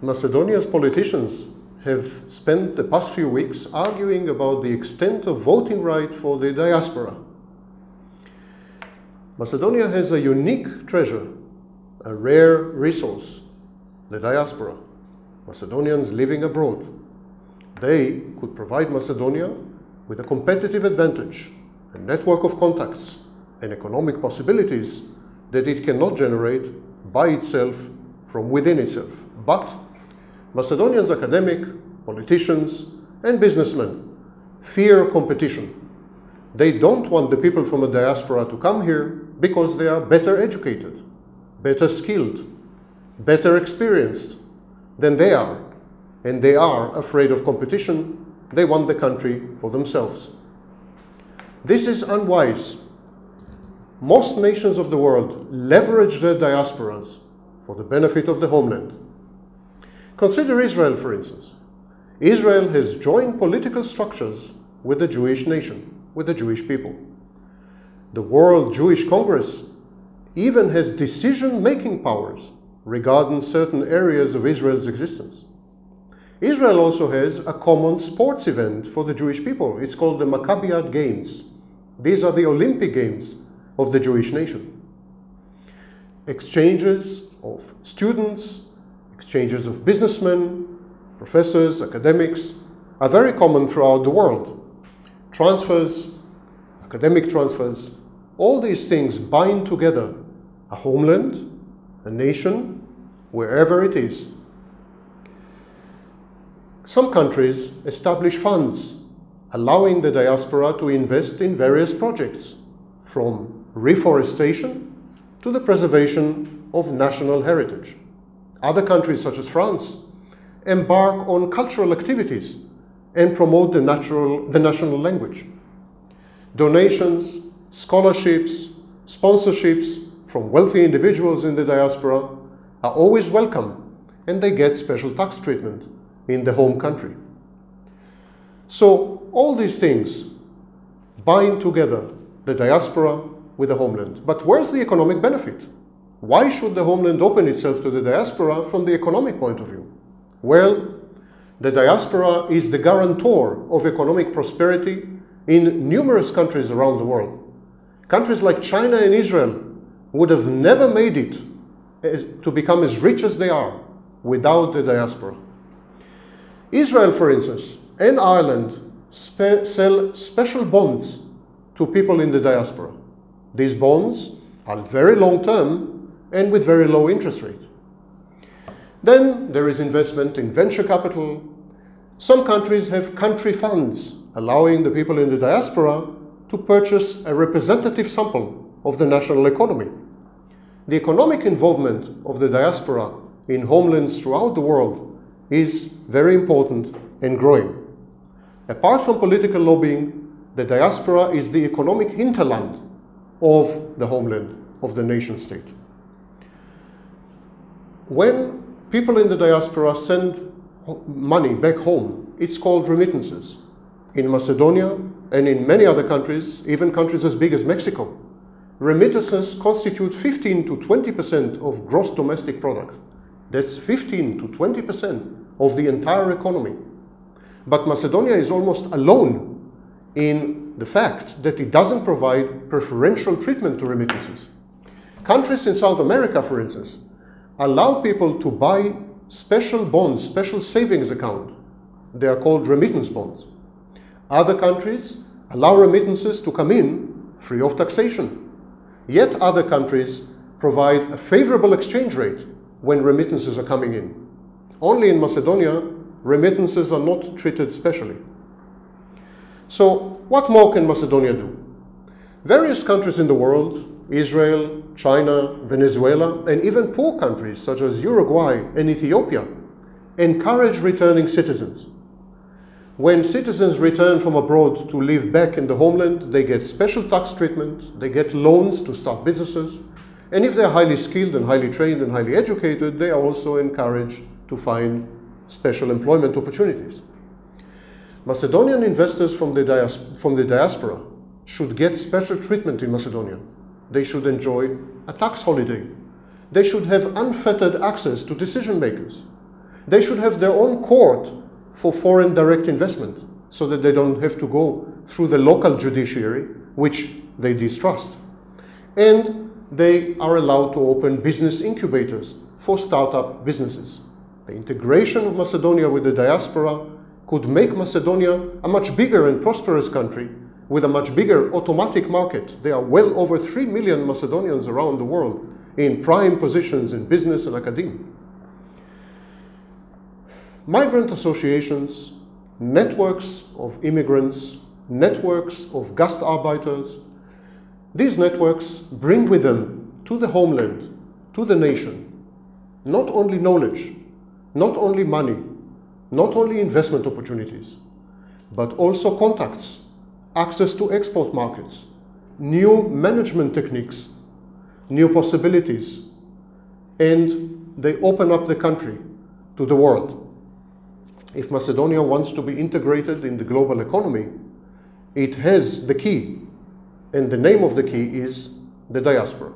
Macedonia's politicians have spent the past few weeks arguing about the extent of voting right for the diaspora. Macedonia has a unique treasure, a rare resource, the diaspora, Macedonians living abroad. They could provide Macedonia with a competitive advantage, a network of contacts, and economic possibilities that it cannot generate by itself from within itself. But Macedonians academic, politicians, and businessmen fear competition. They don't want the people from the diaspora to come here because they are better educated, better skilled, better experienced than they are. And they are afraid of competition. They want the country for themselves. This is unwise. Most nations of the world leverage their diasporas for the benefit of the homeland. Consider Israel, for instance. Israel has joined political structures with the Jewish nation, with the Jewish people. The World Jewish Congress even has decision-making powers regarding certain areas of Israel's existence. Israel also has a common sports event for the Jewish people. It's called the Maccabiad Games. These are the Olympic Games of the Jewish nation. Exchanges of students, exchanges of businessmen, professors, academics are very common throughout the world. Transfers, academic transfers, all these things bind together a homeland, a nation, wherever it is. Some countries establish funds allowing the diaspora to invest in various projects, from reforestation to the preservation of national heritage. Other countries, such as France, embark on cultural activities and promote the national language. Donations, scholarships, sponsorships from wealthy individuals in the diaspora are always welcome, and they get special tax treatment in the home country. So all these things bind together the diaspora with the homeland. But where's the economic benefit? Why should the homeland open itself to the diaspora from the economic point of view? Well, the diaspora is the guarantor of economic prosperity in numerous countries around the world. Countries like China and Israel would have never made it to become as rich as they are without the diaspora. Israel, for instance, and Ireland sell special bonds to people in the diaspora. These bonds are very long-term and with very low interest rate. Then there is investment in venture capital. Some countries have country funds, allowing the people in the diaspora to purchase a representative sample of the national economy. The economic involvement of the diaspora in homelands throughout the world is very important and growing. Apart from political lobbying, the diaspora is the economic hinterland of the homeland, of the nation state. When people in the diaspora send money back home, it's called remittances. In Macedonia and in many other countries, even countries as big as Mexico, remittances constitute 15 to 20% of gross domestic product. That's 15 to 20% of the entire economy. But Macedonia is almost alone in the fact that it doesn't provide preferential treatment to remittances. Countries in South America, for instance, allow people to buy special bonds, special savings account. They are called remittance bonds. Other countries allow remittances to come in free of taxation. Yet other countries provide a favorable exchange rate when remittances are coming in. Only in Macedonia, remittances are not treated specially. So what more can Macedonia do? Various countries in the world, Israel, China, Venezuela, and even poor countries such as Uruguay and Ethiopia, encourage returning citizens. When citizens return from abroad to live back in the homeland, they get special tax treatment, they get loans to start businesses, and if they're highly skilled and highly trained and highly educated, they are also encouraged to find special employment opportunities. Macedonian investors from the diaspora should get special treatment in Macedonia. They should enjoy a tax holiday. They should have unfettered access to decision makers. They should have their own court for foreign direct investment, so that they don't have to go through the local judiciary, which they distrust. And they are allowed to open business incubators for startup businesses. The integration of Macedonia with the diaspora could make Macedonia a much bigger and prosperous country with a much bigger automatic market. There are well over 3 million Macedonians around the world in prime positions in business and academia. Migrant associations, networks of immigrants, networks of Gastarbeiters, these networks bring with them to the homeland, to the nation, not only knowledge, not only money, not only investment opportunities, but also contacts, access to export markets, new management techniques, new possibilities, and they open up the country to the world. If Macedonia wants to be integrated in the global economy, it has the key, and the name of the key is the diaspora.